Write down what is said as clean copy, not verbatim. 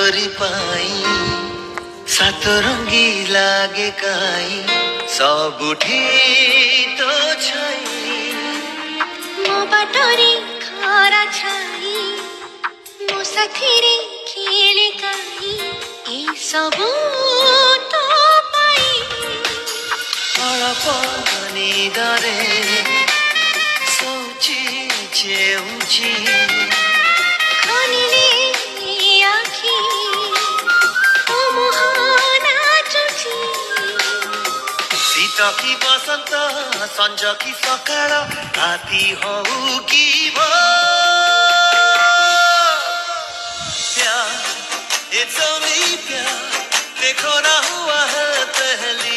तोरी पाई सात रंगी लागे काई सबुठी तो छाई मो बाटोरी खरा छाई मो साथीरे खेले काई ए सबु तो पाई अळप निदरे सोची चेउची खनिले आखी ओ मोहना चुची शीत कि बसंत संज कि सकाळ राति हऊ कि प्यार It's only प्यार देखो ना हुआ है पहली